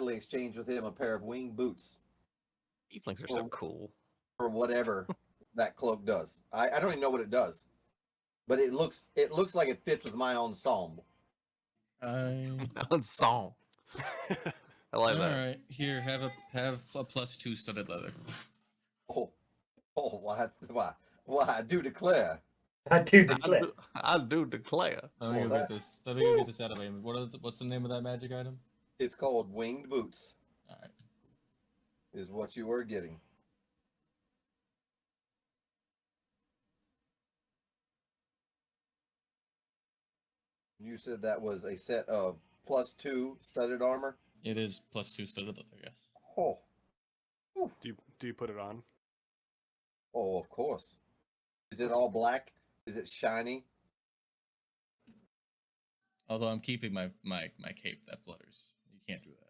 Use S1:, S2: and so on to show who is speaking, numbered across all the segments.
S1: happily exchange with him a pair of winged boots
S2: Tieflings are so cool.
S1: for whatever that cloak does. I don't even know what it does, but it looks like it fits with my ensemble.
S2: Ensemble. I like that.
S3: All right, here have a +2 studded leather.
S1: Oh, why? I do declare.
S4: I do declare.
S2: I do declare.
S3: Let me go get this. Let me go get this out of me. What's the name of that magic item?
S1: It's called winged boots.
S3: All right.
S1: Is what you are getting. You said that was a set of +2 studded armor.
S3: It is +2 studded leather. Yes.
S1: Oh,
S5: Do you put it on?
S1: oh, of course. Is it all black? Is it shiny?
S3: Although I'm keeping my cape that flutters. You can't do that.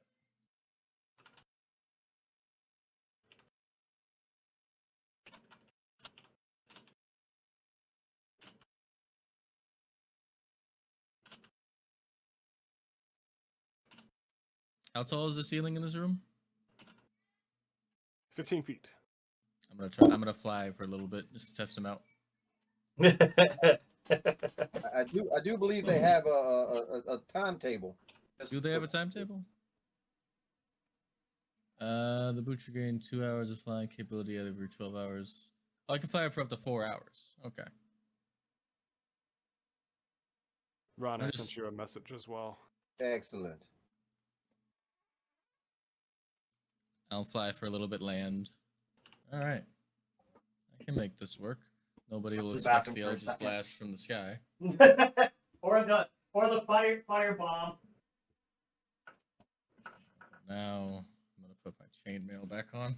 S3: How tall is the ceiling in this room?
S5: 15 feet.
S3: I'm gonna fly for a little bit just to test them out.
S1: I do believe they have a timetable.
S3: Do they have a timetable? The boots regain 2 hours of flying capability every 12 hours. Oh, I can fly for up to 4 hours. Okay.
S5: Ron, I
S3: I'm
S5: sent
S3: just-
S5: you a message as well.
S1: Excellent.
S3: I'll fly for a little bit, land. All right. I can make this work. Nobody will
S4: The
S3: expect
S4: bathroom
S3: the
S4: for a
S3: Eldritch
S4: second.
S3: Blast from the sky.
S4: or the fire bomb.
S3: Now I'm gonna put my chainmail back on.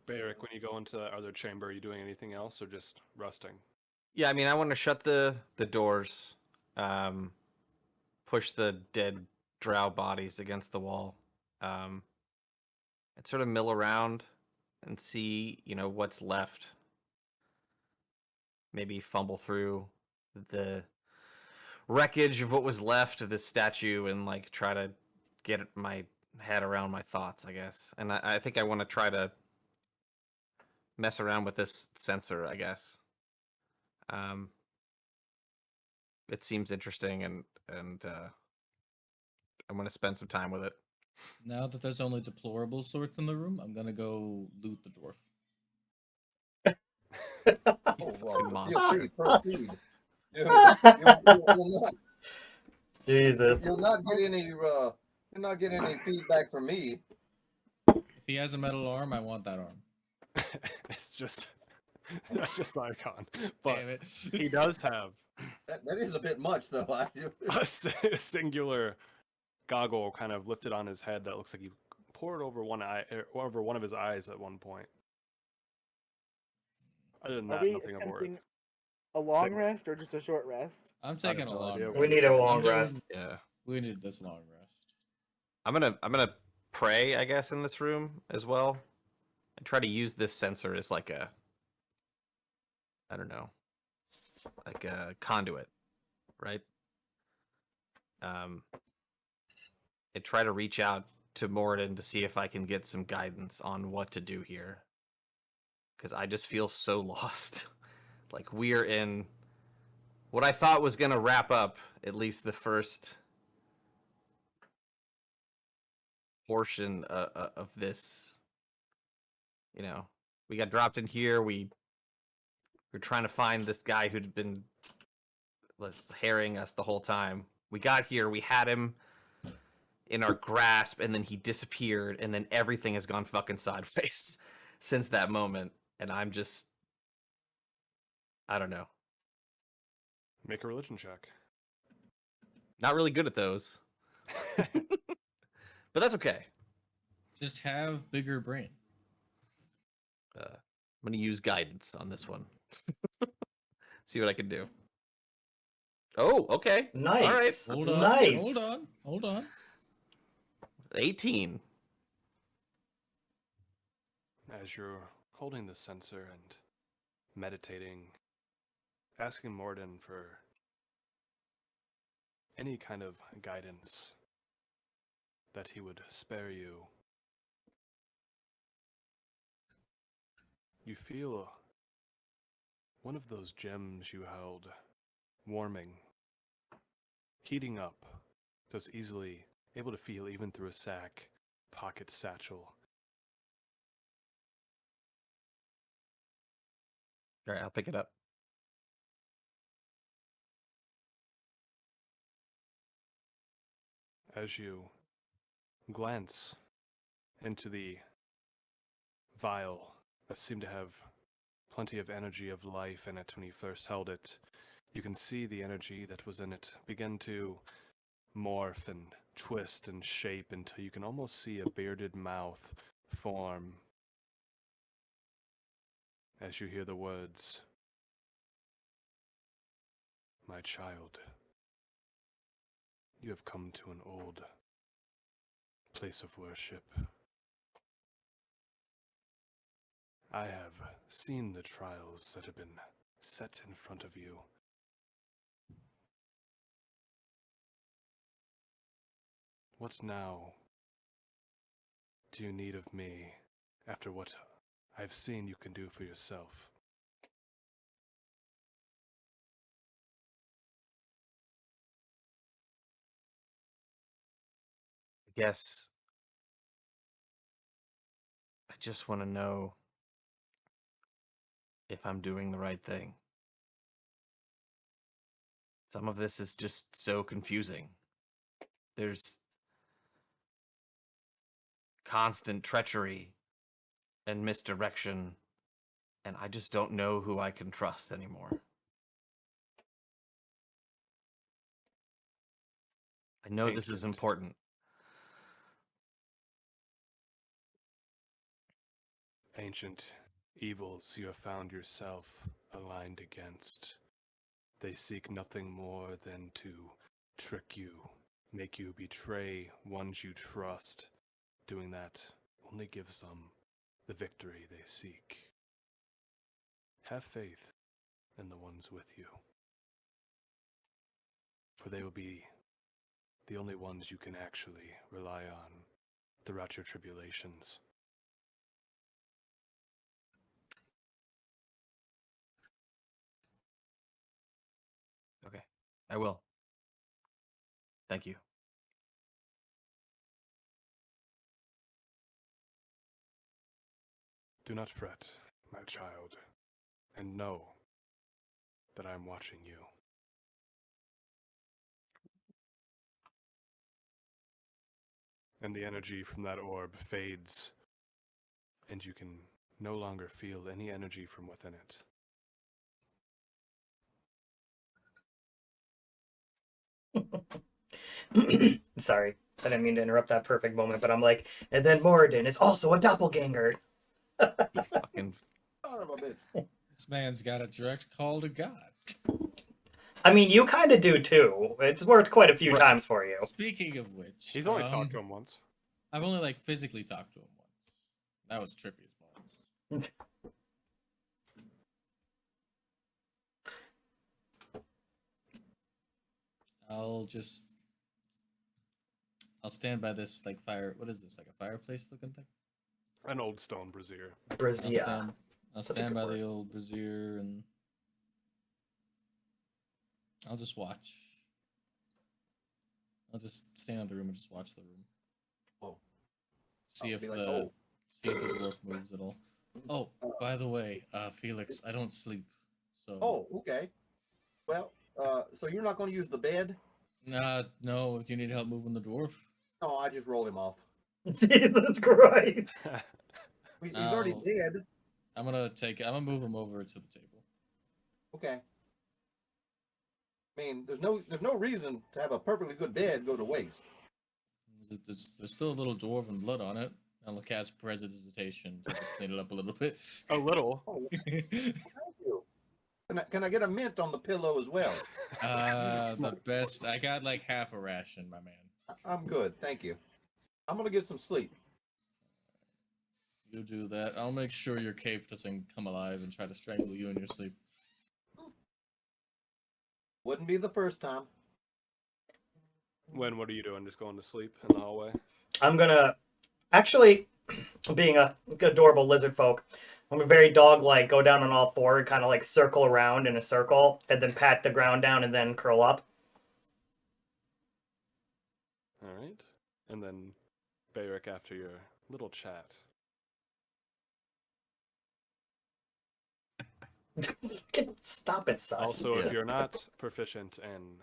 S5: Barrick, when you go into the other chamber, are you doing anything else or just resting?
S2: Yeah, I mean, I want to shut the doors, push the dead drow bodies against the wall, and sort of mill around and see, what's left. Maybe fumble through the wreckage of what was left of this statue and like try to get my head around my thoughts, I guess. And I think I want to try to mess around with this sensor, I guess. It seems interesting, and I'm gonna spend some time with it.
S3: Now that there's only deplorable sorts in the room, I'm gonna go loot the dwarf.
S1: Oh, well,
S2: Monster.
S1: proceed. You will not,
S4: Jesus.
S1: you'll not get any. You'll not get any feedback from me.
S3: If he has a metal arm, I want that arm.
S5: It's just that's just icon. But
S3: Damn it.
S5: he does have
S1: That is a bit much, though.
S5: a singular goggle kind of lifted on his head that looks like he poured over one eye, over one of his eyes at one point. Other than
S6: Are
S5: that,
S6: we
S5: nothing of worth.
S6: attempting a long rest or just a short rest?
S3: I'm taking a
S5: no
S3: long
S5: idea
S3: rest.
S5: what
S4: We need a long
S3: I'm doing-
S4: rest.
S2: Yeah.
S3: We need this long rest.
S2: I'm gonna pray, I guess, in this room as well, and try to use this sensor as like a, I don't know, like a conduit, right? And try to reach out to Morden to see if I can get some guidance on what to do here, because I just feel so lost. Like we're in what I thought was gonna wrap up at least the first portion of this. We got dropped in here. We're trying to find this guy who'd been harrying us the whole time. We got here. We had him in our grasp, and then he disappeared, and then everything has gone fucking sideways since that moment. And I'm just, I don't know,
S5: Make a religion check.
S2: not really good at those, but that's okay.
S3: Just have bigger brain.
S2: I'm gonna use guidance on this one. See what I can do. Oh, okay.
S4: Nice.
S2: All right.
S4: That's
S3: Hold on.
S4: nice.
S3: Hold on.
S2: 18.
S5: As you're holding the sensor and meditating, asking Morden for any kind of guidance, that he would spare you. You feel one of those gems you held warming, heating up, so it's easily able to feel even through a sack, pocket satchel.
S2: All right, I'll pick it up.
S5: As you glance into the vial that seemed to have plenty of energy of life in it when you first held it, you can see the energy that was in it begin to morph and twist and shape until you can almost see a bearded mouth form as you hear the words, "My child, you have come to an old place of worship. I have seen the trials that have been set in front of you. What now do you need of me after what I've seen you can do for yourself?"
S2: I guess I just want to know if I'm doing the right thing. Some of this is just so confusing. There's constant treachery and misdirection, and I just don't know who I can trust anymore. I know this is
S5: Ancient.
S2: important.
S5: Ancient evils you have found yourself aligned against. They seek nothing more than to trick you, make you betray ones you trust. Doing that only gives them the victory they seek. Have faith in the ones with you, for they will be the only ones you can actually rely on throughout your tribulations.
S2: Okay, I will. Thank you.
S5: Do not fret, my child, and know that I am watching you. And the energy from that orb fades, and you can no longer feel any energy from within it.
S4: Sorry, I didn't mean to interrupt that perfect moment, but I'm like, and then Moradin is also a doppelganger.
S2: Fucking
S1: Son of a bitch.
S3: This man's got a direct call to God.
S4: I mean, you kind of do too. It's worked quite a few
S2: Right.
S4: times for you.
S3: Speaking of which,
S5: He's only talked to him once.
S3: I've only like physically talked to him once. That was trippy as balls. I'll stand by this like fire. What is this? Like a fireplace looking thing?
S5: An old stone brazier.
S4: Brazia.
S3: I'll
S4: That's a
S3: stand
S4: good
S3: by
S4: word.
S3: the old brazier and I'll just watch. I'll just stand in the room and just watch the room.
S1: Whoa.
S3: See
S1: I'll
S3: if
S1: be
S3: the
S1: like, oh.
S3: see if the dwarf moves at all. Oh, by the way, Felix, I don't sleep. So
S1: Oh, okay. Well, so you're not going to use the bed?
S3: no, do you need help moving the dwarf?
S1: No, I just roll him off.
S4: Jesus Christ.
S1: He's already
S3: No.
S1: dead.
S3: I'm gonna move him over to the table.
S1: Okay. I mean, there's no reason to have a perfectly good bed go to waste.
S3: There's still a little dwarven blood on it. I'll cast Prestidigitation to clean it up a little bit.
S5: A little.
S1: Oh, thank you. Can I get a mint on the pillow as well?
S3: The best. I got like half a ration, my man.
S1: I'm good, thank you. I'm gonna get some sleep.
S3: You do that. I'll make sure your cape doesn't come alive and try to strangle you in your sleep.
S1: Wouldn't be the first time.
S5: When, what are you doing? Just going to sleep in the hallway?
S4: I'm gonna actually, being a adorable lizard folk, I'm gonna very dog-like go down on all four and kind of like circle around in a circle, and then pat the ground down and then curl up.
S5: All right. And then, Bayrick, after your little chat.
S4: Stop it, sus.
S5: Also,
S2: Yeah.
S5: if you're not proficient in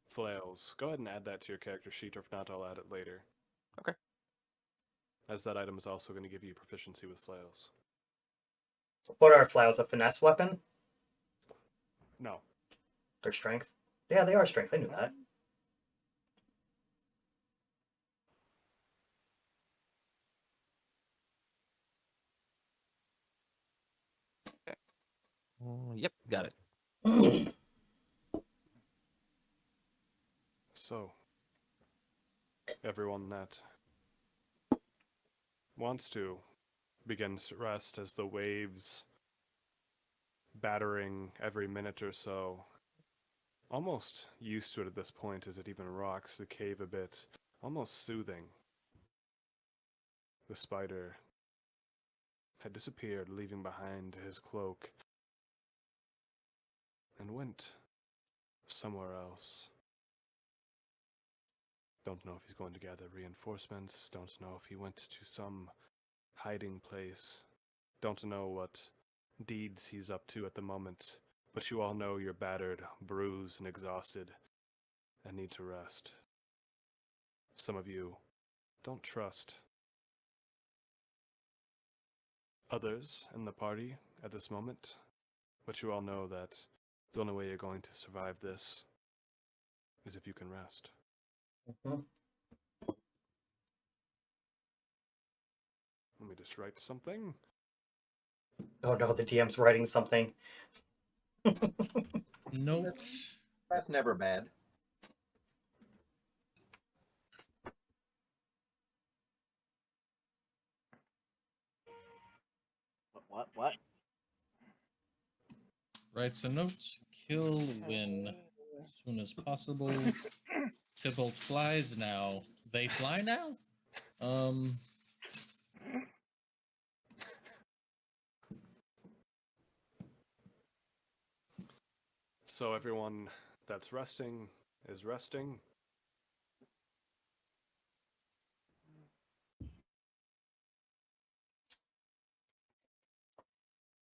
S5: flails, go ahead and add that to your character sheet, or if not, I'll add it later.
S2: Okay.
S5: As that item is also going to give you proficiency with flails.
S4: What are flails? A finesse weapon?
S5: No.
S4: Their strength? Yeah, they are strength. I knew that.
S2: Yep, got it.
S5: So, everyone that wants to begins to rest as the waves battering every minute or so. Almost used to it at this point as it even rocks the cave a bit, almost soothing. The spider had disappeared, leaving behind his cloak, and went somewhere else. Don't know if he's going to gather reinforcements, don't know if he went to some hiding place, don't know what deeds he's up to at the moment, but you all know you're battered, bruised, and exhausted, and need to rest. Some of you don't trust others in the party at this moment, but you all know that the only way you're going to survive this is if you can rest.
S4: Mhm.
S5: Let me just write something.
S4: Oh no, the DM's writing something.
S3: Nope.
S1: That's never bad.
S6: What?
S3: Writes a note. Kill win as soon as possible. Tybalt flies now. They fly now?
S5: So everyone that's resting is resting.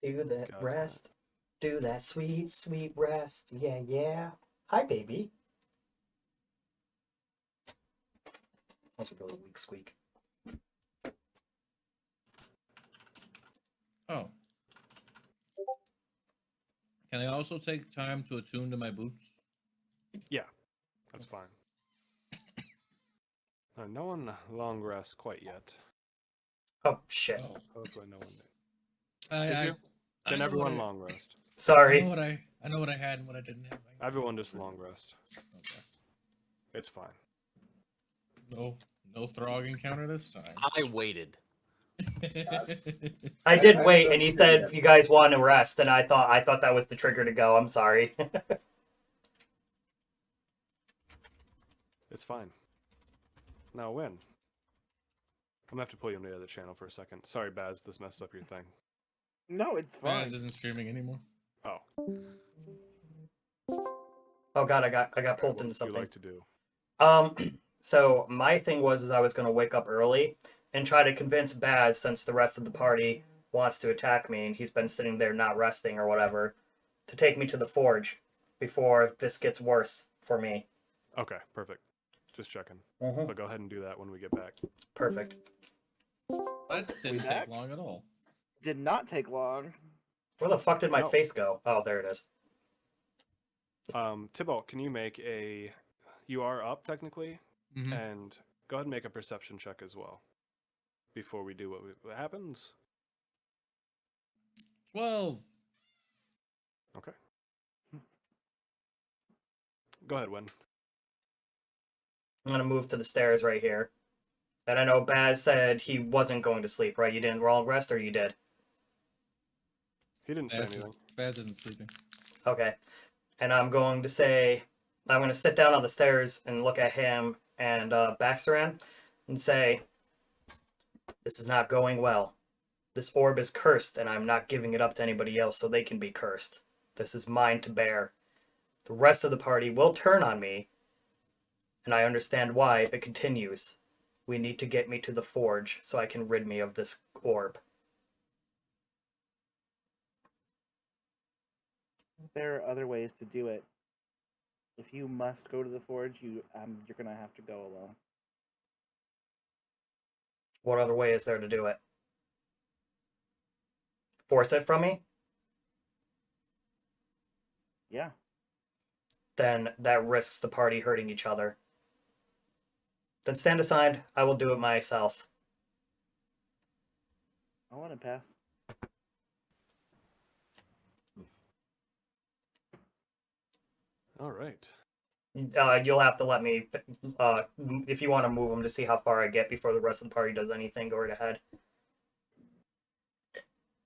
S4: Do that
S5: Got
S4: rest. Do that sweet, sweet rest. Yeah, yeah. Hi, baby. That was a really weak squeak.
S3: Oh. Can I also take time to attune to my boots?
S5: Yeah, that's fine. No one long rests quite yet.
S4: Oh, shit.
S3: Oh.
S5: Hopefully no one did.
S3: I
S5: you? Can
S3: know
S5: everyone
S3: what
S5: long rest?
S3: I
S4: Sorry.
S3: know what I had and what I didn't have.
S5: Everyone just long rest.
S3: Okay.
S5: It's fine.
S3: No Throg encounter this time.
S2: I waited.
S4: I did
S1: I
S4: wait,
S1: haven't
S4: and he
S1: done
S4: said
S1: it yet.
S4: you guys want to rest, and I thought that was the trigger to go. I'm sorry.
S5: It's fine. Now when? I'm gonna have to pull you into the other channel for a second. Sorry, Baz, this messed up your thing.
S6: No, it's fine.
S3: Baz isn't streaming anymore.
S5: Oh.
S4: Oh god, I got
S5: Okay,
S4: pulled
S5: what
S4: into
S5: would you
S4: something.
S5: like to do?
S4: So my thing was I was gonna wake up early and try to convince Baz, since the rest of the party wants to attack me and he's been sitting there not resting or whatever, to take me to the forge before this gets worse for me.
S5: Okay, perfect. Just checking.
S4: Mm-hmm.
S5: But go ahead and do that when we get back.
S4: Perfect.
S3: That didn't
S6: back?
S3: take long at all.
S6: Did not take long.
S4: Where the fuck did my
S6: No.
S4: face go? Oh, there it is.
S5: Tybalt, can you make a... You are up, technically,
S3: Mhm.
S5: and go ahead and make a perception check as well. Before we do what happens.
S3: 12.
S5: Okay. Go ahead, Win.
S4: I'm gonna move to the stairs right here. And I know Baz said he wasn't going to sleep, right? You didn't roll rest, or you did?
S5: He didn't say anything.
S3: Baz isn't sleeping.
S4: Okay. And I'm going to say, I'm going to sit down on the stairs and look at him and Baxaran and say, "This is not going well. This orb is cursed, and I'm not giving it up to anybody else so they can be cursed. This is mine to bear. The rest of the party will turn on me, and I understand why if it continues. We need to get me to the forge so I can rid me of this orb."
S6: There are other ways to do it. If you must go to the forge, you're gonna have to go alone.
S4: What other way is there to do it? Force it from me?
S6: Yeah.
S4: Then that risks the party hurting each other. Then stand aside. I will do it myself.
S6: I'll let him pass.
S5: All right.
S4: You'll have to let me, if you want to move them to see how far I get before the rest of the party does anything, go right ahead.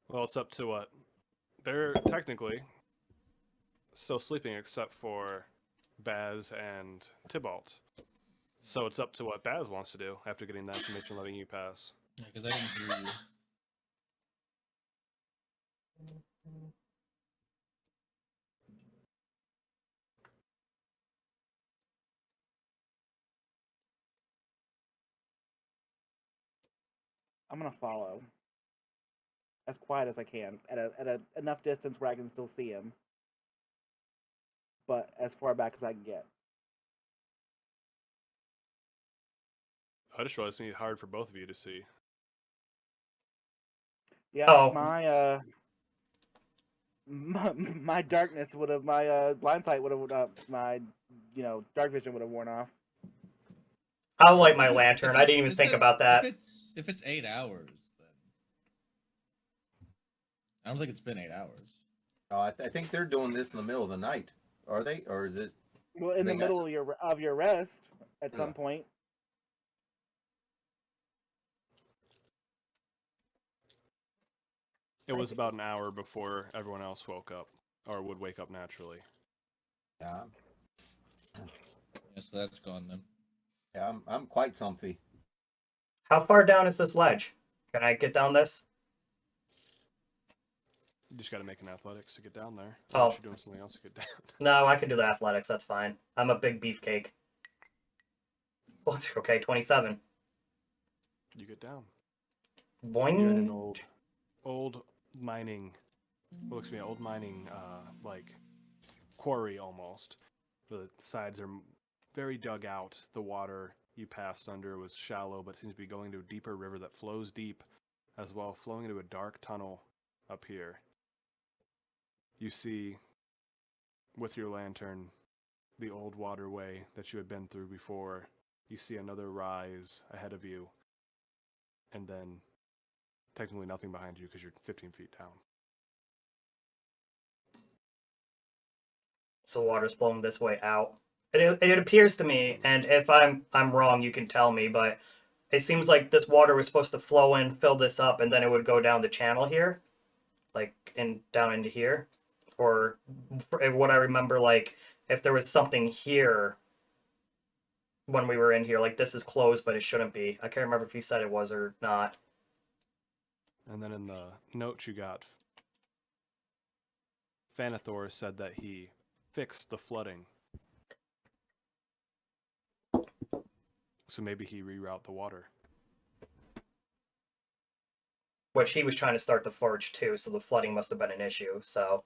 S5: Well, it's up to what? They're technically still sleeping except for Baz and Tybalt. So it's up to what Baz wants to do after getting that information letting you pass.
S3: Yeah, because I didn't hear you.
S6: I'm gonna follow as quiet as I can at a enough distance where I can still see him, but as far back as I can get.
S5: I just realized it's gonna be hard for both of you to see.
S6: Yeah,
S4: Oh.
S6: my darkness would have my blind sight would have my dark vision would have worn off.
S4: I'll light my
S3: If it's-
S4: lantern.
S3: if
S4: I didn't
S3: it's-
S4: even
S3: is
S4: think
S3: there-
S4: about that.
S3: If it's 8 hours, then I don't think it's been 8 hours.
S1: Oh, I think they're doing this in the middle of the night. Are they? Or is it?
S6: Well, in the
S1: They got-
S6: middle of your rest at
S1: Yeah.
S6: some point.
S5: It was about an hour before everyone else woke up, or would wake up naturally.
S1: Yeah,
S3: Yeah, so that's gone then.
S1: yeah, I'm quite comfy.
S4: How far down is this ledge? Can I get down this?
S5: You just gotta make an athletics to get down there.
S4: Oh.
S5: Unless you're doing something else to get down.
S4: No, I can do the athletics. That's fine. I'm a big beefcake. Okay, 27.
S5: You get down.
S4: Boing.
S5: You're in an old mining, what looks to be an old mining, like quarry almost. The sides are very dug out. The water you passed under was shallow, but seems to be going into a deeper river that flows deep, as well flowing into a dark tunnel up here. You see, with your lantern, the old waterway that you had been through before. You see another rise ahead of you, and then technically nothing behind you because you're 15 feet down.
S4: So water's flowing this way out. It appears to me, and if I'm wrong, you can tell me, but it seems like this water was supposed to flow in, fill this up, and then it would go down the channel here, like down into here. Or what I remember, like if there was something here when we were in here, like this is closed, but it shouldn't be. I can't remember if he said it was or not.
S5: And then in the note you got, Thanathor said that he fixed the flooding. So maybe he reroute the water.
S4: Which he was trying to start the forge too, so the flooding must have been an issue. So,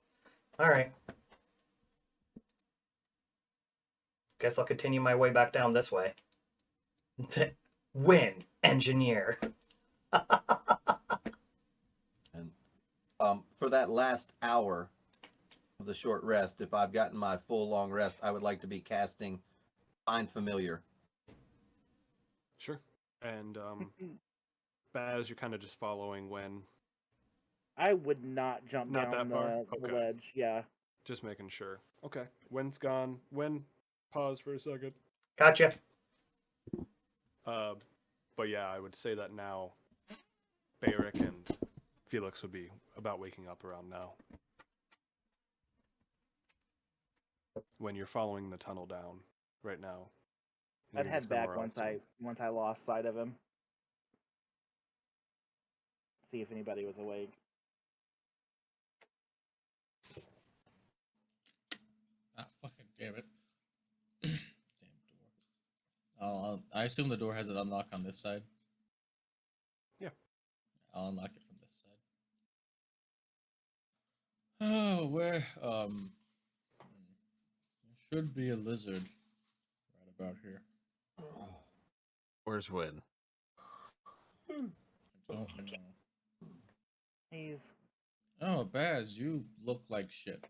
S4: all right. Guess I'll continue my way back down this way. Win, engineer.
S1: And for that last hour of the short rest, if I've gotten my full long rest, I would like to be casting Find Familiar.
S5: Sure. And Baz, you're kind of just following when.
S6: I would not jump
S5: Not
S6: down
S5: that far?
S6: the
S5: Okay.
S6: ledge. Yeah.
S5: Just making sure. Okay. When's gone. When. Pause for a second.
S4: Gotcha.
S5: But yeah, I would say that now Barrick and Felix would be about waking up around now. When you're following the tunnel down right now,
S6: I'd
S5: Maybe
S6: head back
S5: somewhere else.
S6: once I lost sight of him. See if anybody was awake.
S3: Ah, fucking damn it. Damn door. I assume the door has an unlock on this side.
S5: Yeah.
S3: I'll unlock it from this side. Oh, where? There should be a lizard right about here.
S2: Where's Win?
S3: I don't know.
S6: He's
S3: Oh, Baz, you look like shit.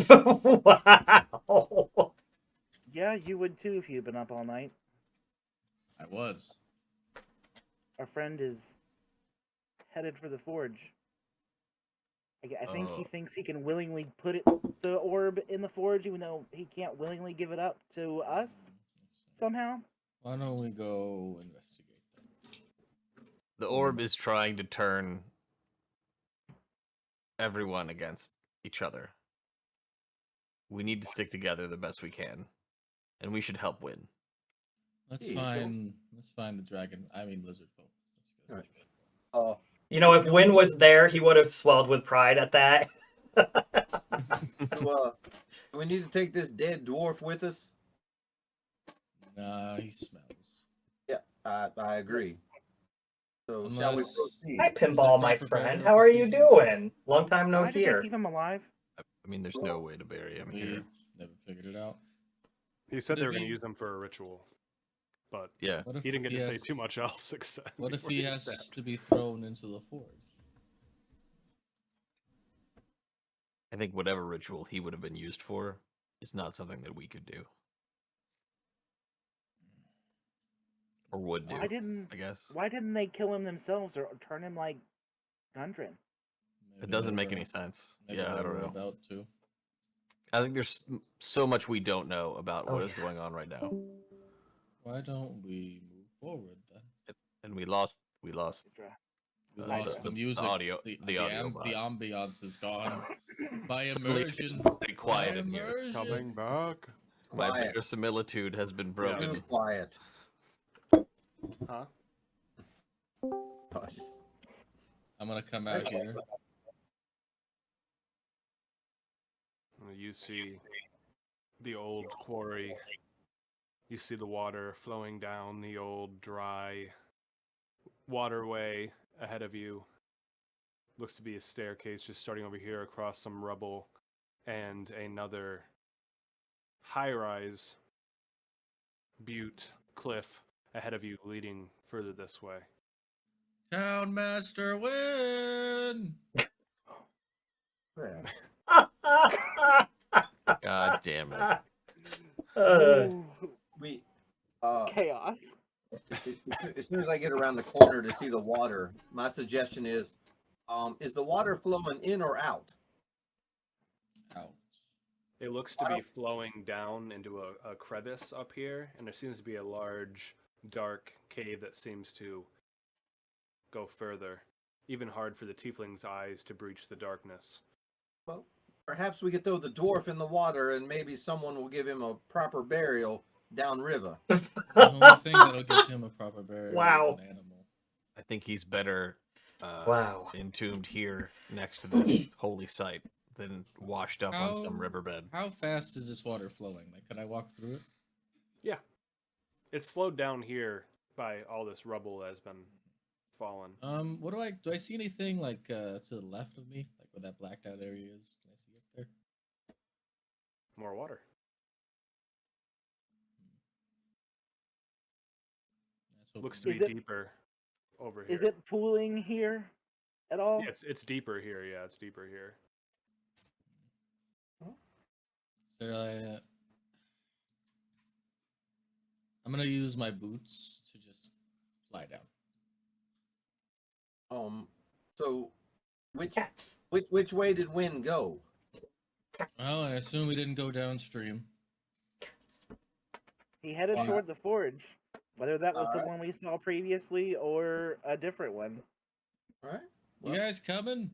S4: Wow.
S6: yeah, you would too if you'd been up all night.
S3: I was.
S6: Our friend is headed for the forge. I think he thinks he can willingly put the orb in the forge, even though he can't willingly give it up to us somehow.
S3: Why don't we go investigate that?
S2: The orb is trying to turn everyone against each other. We need to stick together the best we can, and we should help Win.
S3: Let's
S1: Yeah,
S3: find the dragon. I mean lizard folk. Let's
S1: Alright.
S3: go.
S4: You know, if Win was there, he would have swelled with pride at that.
S1: Do we need to take this dead dwarf with us?
S3: Nah, he smells.
S1: Yeah, I agree. So shall we
S3: Unless-
S1: proceed?
S4: Hi, Pinball, my
S3: Prepared
S4: friend.
S3: for
S4: How are you
S3: decisions?
S4: doing? Long time no
S6: Why did they
S4: hear.
S6: keep him alive?
S2: I mean, there's no way to bury him
S3: We
S2: here.
S3: never figured it out.
S5: He said
S3: Would
S5: they
S3: it
S5: were going to
S3: be-
S5: use them for a ritual, but
S2: Yeah.
S3: What if
S5: he didn't get to say
S3: has-
S5: too much else except.
S3: What if
S5: before
S3: he
S5: gets
S3: has
S5: stabbed.
S3: to be thrown into the forge?
S2: I think whatever ritual he would have been used for is not something that we could do. Or would do,
S6: Why didn't
S2: I guess.
S6: Why didn't they kill him themselves or turn him like Gundren?
S2: It doesn't
S3: they
S2: make
S3: were-
S2: any sense.
S3: maybe
S2: Yeah,
S3: they
S2: I don't
S3: were
S2: know.
S3: About to.
S2: I think there's so much we don't know about
S4: Oh,
S2: what is
S4: yeah.
S2: going on right now.
S3: Why don't we move forward then?
S2: And we lost
S3: We
S2: the-
S3: lost the
S2: the
S3: music.
S2: audio-
S3: The
S2: the audio
S3: the ambiance is gone. By
S2: Suddenly it's
S3: immersion.
S2: pretty quiet in here.
S3: Immersion.
S5: Coming back.
S2: My
S1: Quiet.
S2: verisimilitude has been broken.
S1: Real quiet.
S5: Huh?
S1: Gosh.
S3: I'm gonna come out here.
S5: You see the old quarry. You see the water flowing down the old dry waterway ahead of you. Looks to be a staircase just starting over here across some rubble and another high-rise butte cliff ahead of you leading further this way.
S3: Town Master win.
S1: Yeah.
S2: God damn it.
S6: Ooh,
S1: We
S6: chaos.
S1: as soon as I get around the corner to see the water, my suggestion is the water flowing in or out?
S3: Out.
S5: It looks to be flowing down into a crevice up here, and there seems to be a large, dark cave that seems to go further. Even hard for the tiefling's eyes to breach the darkness.
S1: Well, perhaps we could throw the dwarf in the water and maybe someone will give him a proper burial downriver.
S3: The only thing that'll give him a proper burial
S4: Wow.
S3: is an animal.
S2: I think he's better
S4: Wow.
S2: entombed here next to this holy site than washed up on some
S3: How-
S2: riverbed.
S3: How fast is this water flowing? Like, could I walk through it?
S5: Yeah. It's slowed down here by all this rubble that has been fallen.
S3: What do I see anything like to the left of me, like where that blacked out area is? Can I see up there?
S5: More water.
S3: Let's hope
S5: Looks
S3: it-
S5: to be
S6: Is it-
S5: deeper over here.
S6: Is it pooling here at all?
S5: Yeah, it's deeper here. Yeah, it's deeper here.
S3: Is there, I'm gonna use my boots to just fly down.
S1: So which
S4: Cats.
S1: which way did wind go?
S3: Well, I assume we didn't go downstream.
S6: He headed
S3: Yeah.
S6: toward the forge. Whether that was the
S1: Alright.
S6: one we saw previously or a different one.
S1: All right.
S3: You guys coming?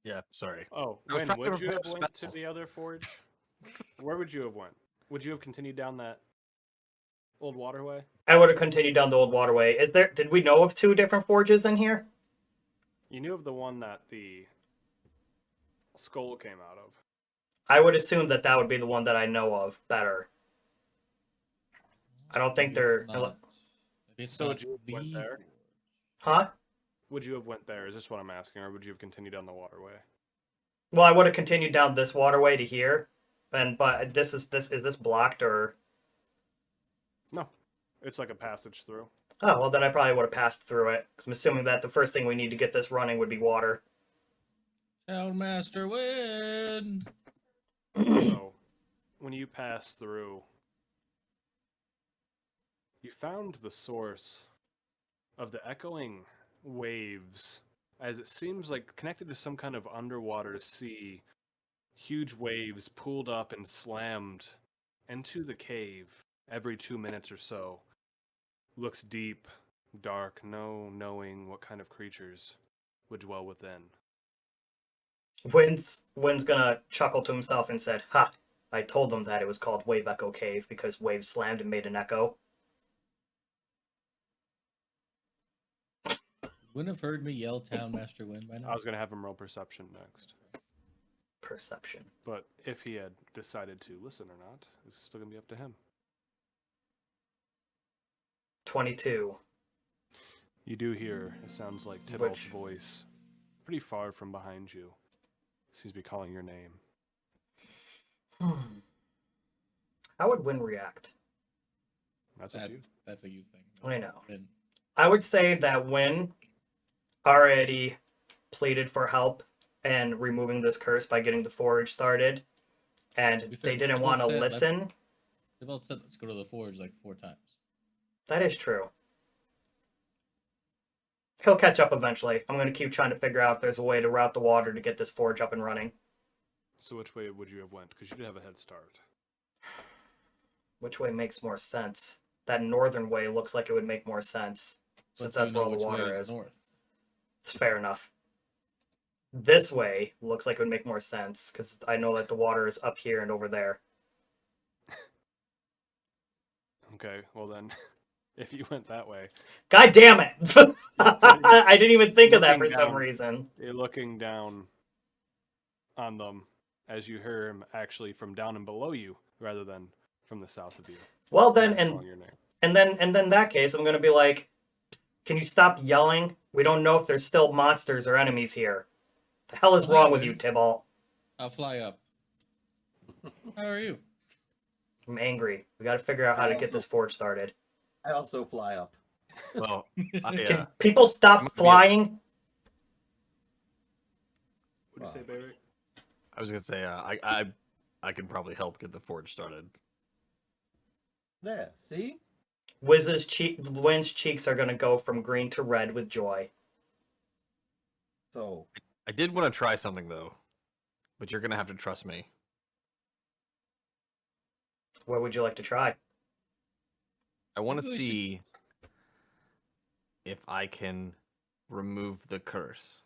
S2: Yeah, sorry.
S5: Oh,
S2: I was
S5: when
S2: trying to
S5: would you have
S2: prepare
S5: went to the
S2: spells.
S5: other forge? Where would you have went? Would you have continued down that Old waterway?
S4: I would have continued down the old waterway. Did we know of 2 different forges in here?
S5: You knew of the one that the skull came out of.
S4: I would assume that that would be the one that I know of better. I don't think
S3: Maybe it's
S4: they're...
S3: not. Maybe it's
S5: So
S3: not
S5: would you have went
S3: the
S5: there?
S3: forge.
S4: Huh?
S5: Would you have went there? Is this what I'm asking, or would you have continued down the waterway?
S4: Well, I would have continued down this waterway to here. But is this blocked or...
S5: No, it's like a passage through.
S4: Oh, well, then I probably would have passed through it. Because I'm assuming that the first thing we need to get this running would be water.
S3: Townmaster win.
S5: So, when you pass through, you found the source of the echoing waves, as it seems like connected to some kind of underwater sea. Huge waves pulled up and slammed into the cave every 2 minutes or so. Looks deep, dark, no knowing what kind of creatures would dwell within.
S4: Wynn's gonna chuckle to himself and said, "Ha! I told them that it was called Wave Echo Cave because waves slammed and made an echo."
S3: Wouldn't have heard me yell Townmaster win by now.
S5: I was going to have him roll perception next.
S4: Perception.
S5: But if he had decided to listen or not, it's still going to be up to him.
S4: 22.
S5: You do hear, it sounds like Tybalt's
S4: Which-
S5: voice, pretty far from behind you. Seems to be calling your name.
S4: How would Wynn react?
S5: That's up to you.
S3: That's a you thing.
S4: I know.
S3: And
S4: I would say that Wynn already pleaded for help and removing this curse by getting the forge started, and
S3: To be fair,
S4: they didn't
S3: Tybalt
S4: want to
S3: said,
S4: listen.
S3: Tybalt said, let's go to the forge like 4 times.
S4: That is true. He'll catch up eventually. I'm going to keep trying to figure out if there's a way to route the water to get this forge up and running.
S5: So which way would you have went? Because you did have a head start.
S4: Which way makes more sense? That northern way looks like it would make more sense, since
S3: But
S4: that's
S3: you
S4: where
S3: know
S4: all the
S3: which way
S4: water is.
S3: north.
S4: Fair enough. This way looks like it would make more sense, because I know that the water is up here and over there.
S5: Okay, well then, if you went that way,
S4: God damn it! I didn't even think of that for
S5: Looking
S4: some
S5: down.
S4: reason.
S5: you're looking down on them as you hear him actually from down and below you, rather than from the south of you.
S4: Well then,
S5: He's
S4: and
S5: calling your name.
S4: then in that case, I'm gonna be like, can you stop yelling? We don't know if there's still monsters or enemies here. The hell is
S3: Well,
S4: wrong with you,
S3: Wynn.
S4: Tybalt?
S3: I'll fly up. How are you?
S4: I'm angry. We gotta figure out how to get this forge started.
S1: I also fly up.
S2: Well,
S4: Can people stop
S2: might be
S4: flying?
S5: What do you say, Barry?
S2: I was gonna say I can probably help get the forge started.
S1: There, see?
S4: Wynn's cheeks are gonna go from green to red with joy.
S1: So,
S2: I did want to try something though, but you're gonna have to trust me.
S4: What would you like to try?
S2: I want to
S3: Maybe we should-
S2: see if I can remove the curse.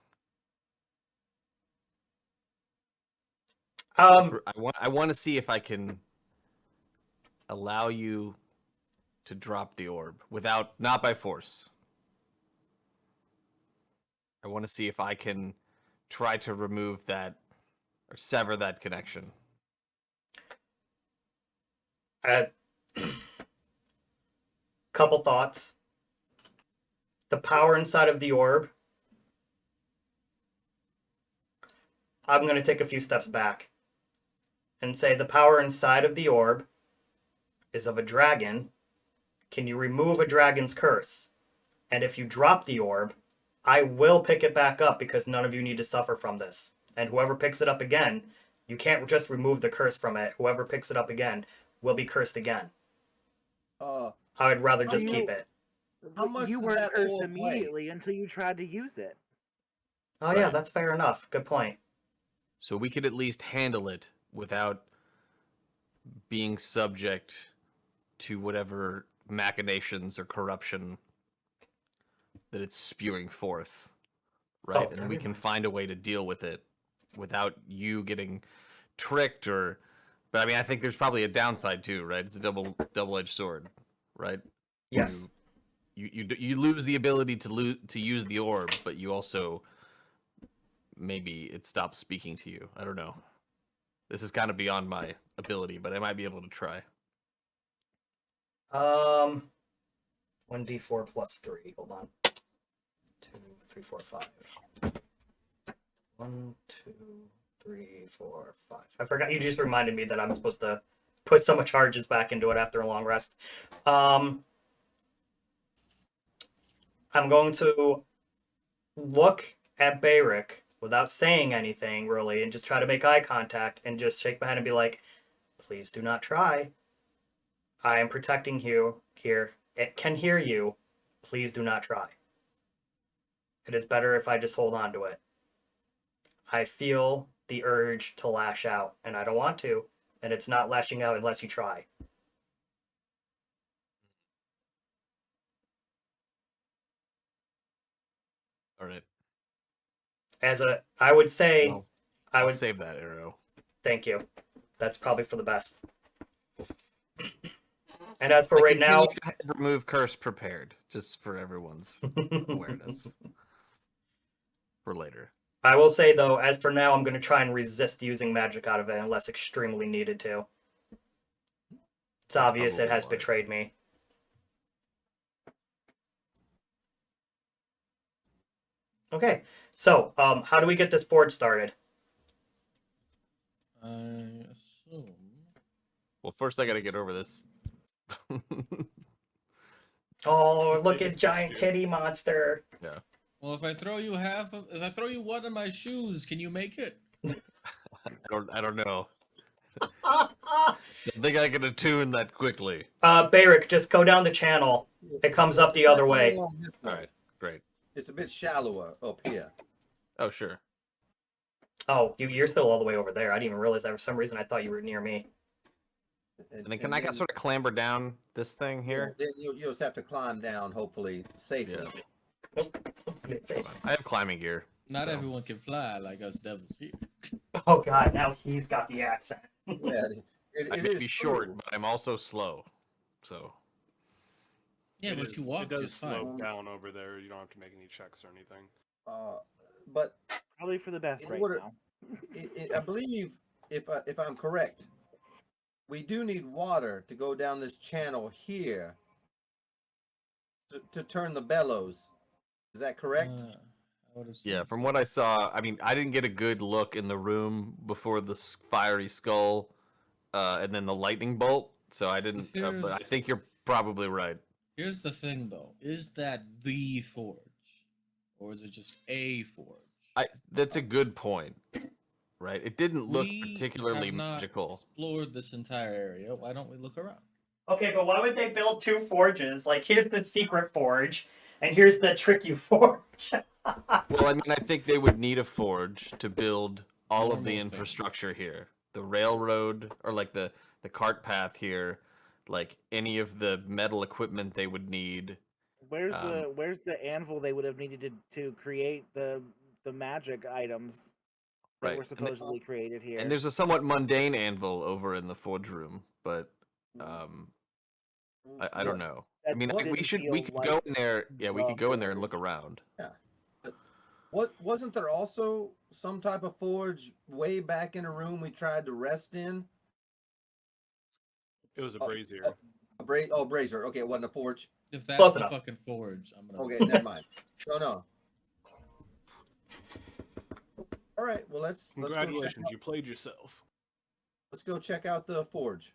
S2: I want to see if I can allow you to drop the orb not by force. I want to see if I can try to remove that or sever that connection.
S4: Couple thoughts. The power inside of the orb. I'm going to take a few steps back and say the power inside of the orb is of a dragon. Can you remove a dragon's curse? And if you drop the orb, I will pick it back up because none of you need to suffer from this. And whoever picks it up again, you can't just remove the curse from it. Whoever picks it up again will be cursed again.
S1: uh,
S4: I would rather just
S6: no.
S4: keep it.
S1: How much
S6: you
S1: does
S6: weren't
S1: that
S6: cursed
S1: orb weigh?
S6: immediately until you tried to use it.
S4: Oh yeah,
S2: Right.
S4: that's fair enough. Good point.
S2: So we could at least handle it without being subject to whatever machinations or corruption that it's spewing forth, right?
S4: Oh,
S2: And we can find a way to deal with it without you getting tricked or. But I mean, I think there's probably a downside too, right? It's a double-edged sword, right?
S4: Yes.
S2: You lose the ability to use the orb, but you also maybe it stops speaking to you. I don't know. This is kind of beyond my ability, but I might be able to try.
S4: 1d4 plus 3. Hold on. 2, 3, 4, 5. 1, 2, 3, 4, 5. I forgot. You just reminded me that I'm supposed to put some charges back into it after a long rest. I'm going to look at Bayrick without saying anything really, and just try to make eye contact and just shake my hand and be like, "Please do not try. I am protecting you here. It can hear you. Please do not try. It is better if I just hold on to it. I feel the urge to lash out, and I don't want to, and it's not lashing out unless you try."
S2: All right.
S4: I would say,
S2: I'll save that arrow.
S4: thank you. That's probably for the best. And as for
S2: I
S4: right now,
S2: continue to have remove curse prepared, just for everyone's awareness for later.
S4: I will say though, as for now, I'm going to try and resist using magic out of it unless extremely needed to. It's obvious it
S2: probably
S4: has
S2: wise.
S4: betrayed me. Okay, so how do we get this board started?
S3: I assume.
S2: Well, first I got to get over this.
S4: Oh, look
S5: Biggest
S4: at giant
S5: issue.
S4: kitty monster.
S2: Yeah.
S3: Well, if I throw you one of my shoes, can you make it?
S2: I don't know. I think I can attune that quickly.
S4: Barrick, just go down the channel. It comes up the other
S1: Come
S4: way.
S1: along this
S2: All
S1: way.
S2: right, great.
S1: It's a bit shallower up here.
S2: Oh, sure.
S4: Oh, you're still all the way over there. I didn't even realize that. For some reason, I thought you were near me.
S2: And then can I sort of clamber down this thing here?
S1: Then you'll just have to climb down, hopefully safely.
S2: Yeah. I have climbing gear.
S3: Not
S2: So.
S3: everyone can fly like us devils here.
S4: Oh god, now he's got the accent.
S1: Yeah,
S2: I
S1: it
S2: may
S1: is
S2: be short,
S1: true.
S2: but I'm also slow. So
S3: Yeah, but you walk
S5: it does
S3: just fine.
S5: slope down over there. You don't have to make any checks or anything.
S1: But
S6: Probably for the best
S1: In
S6: right
S1: order-
S6: now.
S1: I believe, if I'm correct, we do need water to go down this channel here to turn the bellows. Is that correct?
S3: I would assume
S2: yeah, from
S3: so.
S2: what I saw, I mean, I didn't get a good look in the room before the fiery skull, and then the lightning bolt. So I didn't. But I think you're probably right.
S3: Here's the thing, though: is that the forge, or is it just a forge?
S2: That's a good point, right? It didn't look
S3: We
S2: particularly
S3: have not
S2: magical.
S3: explored this entire area. Why don't we look around?
S4: Okay, but why would they build two forges? Like, here's the secret forge, and here's the tricky forge.
S2: Well, I mean, I think they would need a forge to build all of the
S3: Normal things.
S2: infrastructure here. The railroad, or like the cart path here, like any of the metal equipment they would need.
S6: Where's the anvil they would have needed to create the magic items that
S2: Right.
S6: were supposedly created here?
S2: And there's a somewhat mundane anvil over in the forge room, but I don't know. I
S6: That
S2: mean, we
S6: didn't
S2: could
S6: feel
S2: go
S6: like
S2: in there. Yeah, we
S6: the
S2: could go in there and look
S6: forge.
S2: around.
S1: What wasn't there also some type of forge way back in a room we tried to rest in?
S5: It was a
S1: Oh,
S5: brazier.
S1: Brazier. Okay, it wasn't a forge.
S3: If that's
S4: Close
S3: the
S4: enough.
S3: fucking forge, I'm gonna.
S1: Okay, never mind. No. All right, well let's go
S5: Congratulations, you played yourself.
S1: let's go check out the forge,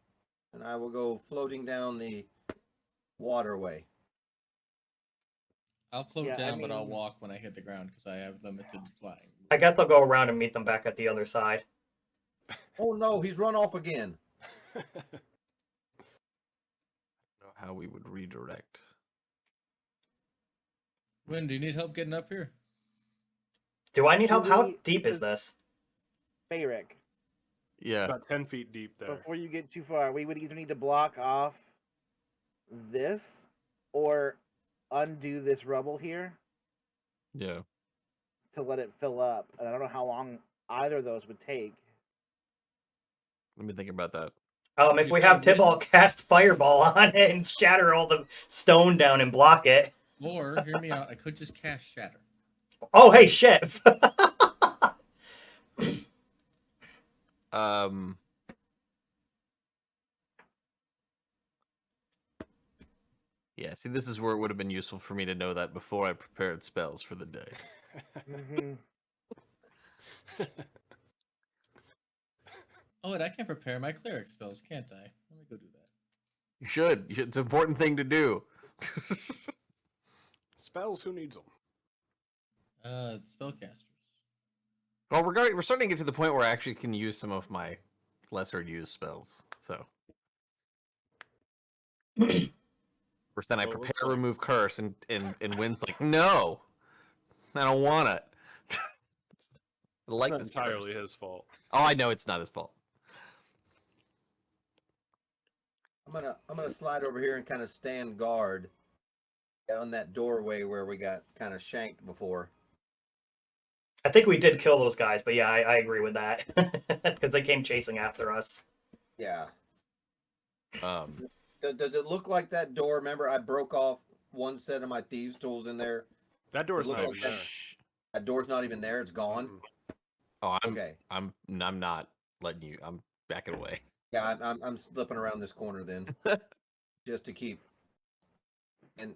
S1: and I will go floating down the waterway.
S3: I'll float
S6: Yeah, I
S3: down, but I'll
S6: mean-
S3: walk when I hit the ground because I have limited flying.
S4: I guess I'll go around and meet them back at the other side.
S1: Oh no, he's run off again.
S2: I don't know how we would redirect.
S3: Win, do you need help getting up here?
S4: Do I need help? How
S6: Really?
S4: deep is
S6: Because-
S4: this?
S6: Bayrick,
S2: Yeah.
S5: About 10 feet deep there.
S6: before you get too far, we would either need to block off this or undo this rubble here
S2: Yeah.
S6: to let it fill up. And I don't know how long either of those would take.
S2: Let me think about that.
S4: If
S3: You
S4: we
S3: found
S4: have Tibalt cast Fireball on it and shatter all the stone down and block it.
S3: Or, hear me out, I could just cast Shatter.
S4: Oh, hey, shit.
S2: Yeah, see, this is where it would have been useful for me to know that before I prepared spells for the day.
S6: Hmm.
S3: Oh, and I can prepare my cleric spells, can't I? Let me go do that.
S2: You should. It's an important thing to do.
S5: Spells, who needs them?
S3: Spellcasters.
S2: Well, we're starting to get to the point where I actually can use some of my lesser used spells. So first, then I
S5: So it
S2: prepare,
S5: looks like-
S2: remove curse, and Wynn's like, no, I don't want it. I like
S5: Not
S2: this
S5: entirely
S2: curse.
S5: his fault.
S2: Oh, I know it's not his fault.
S1: I'm gonna slide over here and kind of stand guard on that doorway where we got kind of shanked before.
S4: I think we did kill those guys, but yeah, I agree with that. Because they came chasing after us.
S1: Yeah.
S2: Um,
S1: Does it look like that door? Remember, I broke off one set of my thieves' tools in there.
S5: That door's
S1: Look
S5: not
S1: like
S5: even
S1: that-
S5: there.
S1: That door's not even there. It's gone.
S5: Mm-mm.
S2: oh,
S1: Okay.
S2: I'm not letting you. I'm backing away.
S1: Yeah, I'm slipping around this corner then, just to keep. And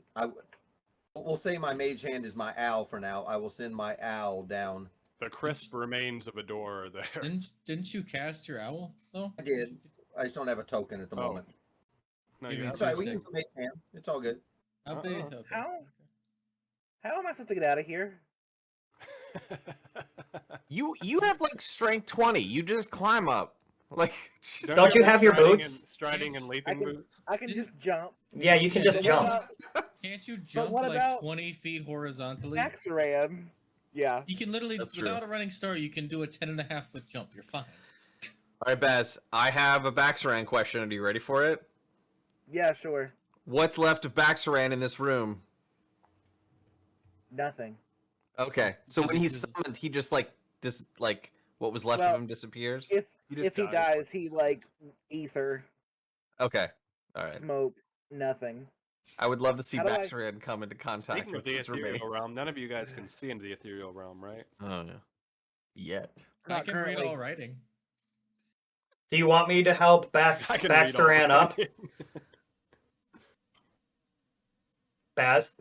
S1: we'll say my mage hand is my owl for now. I will send my owl down.
S5: The crisp remains of a door are there.
S3: Didn't you cast your owl, though?
S1: I did. I just don't have a token at the
S5: Oh.
S1: moment.
S5: No,
S3: Give
S5: you
S3: me
S5: have
S1: It's all right.
S3: two
S1: We can use the mage hand. It's all good.
S3: How big?
S5: Uh-uh.
S3: Okay.
S6: How am I supposed to get out of here?
S2: You have like strength 20. You just climb up. Like
S4: Don't you have your
S5: striding
S4: boots?
S5: Striding and
S6: I
S5: leaping
S6: can-
S5: boots.
S6: I can
S3: Didn't-
S6: just jump.
S4: Yeah, you can
S3: Yeah,
S4: just
S3: but
S4: jump.
S3: Can't you jump
S6: what
S3: like
S6: about
S3: 20 feet horizontally?
S6: Axaran. Yeah.
S3: You can literally,
S2: That's
S3: without
S2: true.
S3: a running start, you can do a 10.5-foot jump. You're fine.
S2: All right, Baz. I have a Baxaran question. Are you ready for it?
S6: Yeah, sure.
S2: What's left of Baxaran in this room?
S6: Nothing.
S2: Okay, so
S3: Does
S2: when
S3: it-
S2: he's
S3: does it-
S2: summoned, he just like what was left
S6: Well,
S2: of him disappears.
S6: If
S5: He just
S6: if he
S5: dies.
S6: dies, he like ether,
S2: Okay, all right.
S6: smoke, nothing.
S2: I would love to see
S6: How do I-
S2: Baxaran come into contact
S5: Speaking of
S2: with
S5: the
S2: his
S5: ethereal
S2: remains.
S5: realm, none of you guys can see into the ethereal realm, right?
S2: Oh yeah. Yet.
S3: I
S6: Not
S3: can read
S6: currently.
S3: all writing.
S4: Do you want me to help
S5: I can read all
S4: Baxteran up,
S5: right.
S4: Baz?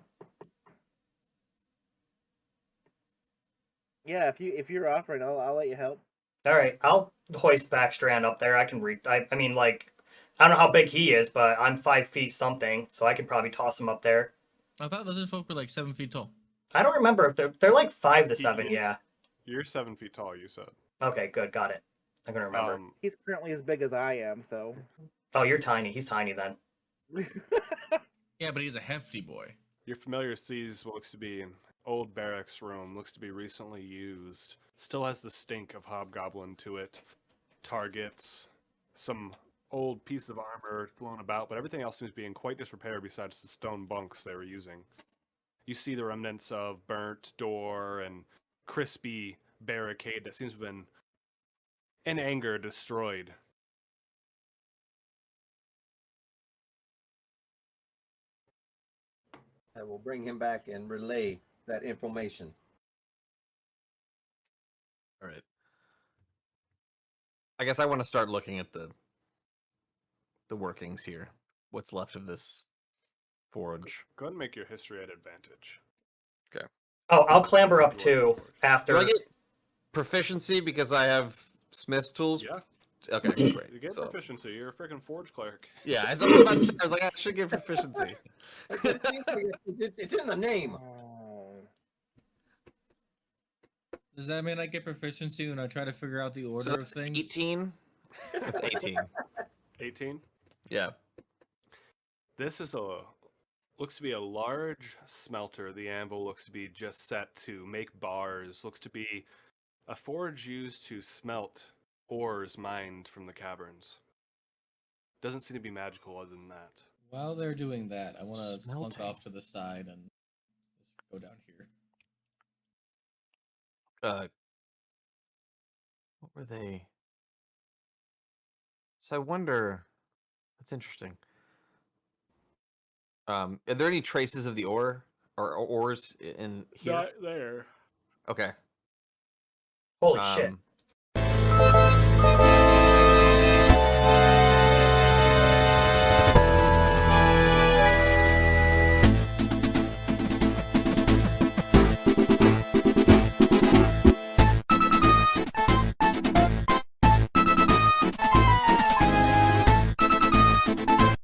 S6: Yeah, if you're offering, I'll let you help.
S4: All right, I'll hoist Baxteran up there. I can read. I mean, like, I don't know how big he is, but I'm 5 feet something, so I can probably toss him up there.
S3: I thought those folk were like 7 feet tall.
S4: I don't remember if they're like 5 to 7.
S5: Yes.
S4: Yeah.
S5: You're 7 feet tall, you said.
S4: Okay, good, got it. I'm gonna remember.
S6: He's currently as big as I am, so.
S4: Oh, you're tiny. He's tiny then.
S3: Yeah, but he's a hefty boy.
S5: Your familiar sees what looks to be an old barracks room, looks to be recently used. Still has the stink of hobgoblin to it. Targets, some old piece of armor thrown about, but everything else seems to be in quite disrepair besides the stone bunks they were using. You see the remnants of burnt door and crispy barricade that seems to have been, in anger, destroyed.
S1: I will bring him back and relay that information.
S2: All right. I guess I want to start looking at the workings here. What's left of this forge?
S5: Go ahead and make your history at advantage.
S4: Oh, I'll clamber up
S5: Dwarven
S4: too
S5: forge.
S4: after.
S2: Do I get proficiency because I have smith's tools?
S5: Yeah,
S2: Okay, great.
S5: you get
S2: So,
S5: proficiency. You're a freaking forge cleric.
S2: yeah, as I was about to say, I was like, I should get proficiency.
S1: It's in the name.
S6: Oh.
S3: Does that mean I get proficiency when I try to figure out the order
S2: So
S3: of
S2: that's
S3: things?
S2: 18. That's 18.
S5: 18.
S2: Yeah.
S5: This is looks to be a large smelter. The anvil looks to be just set to make bars. Looks to be a forge used to smelt ores mined from the caverns. Doesn't seem to be magical other than that.
S3: While they're doing that, I want to slunk
S2: Smelting.
S3: off to the side and just go down here.
S2: What were they? So I wonder. That's interesting. Are there any traces of the ore or ores in here?
S5: Not there.
S2: Okay.
S4: Holy shit.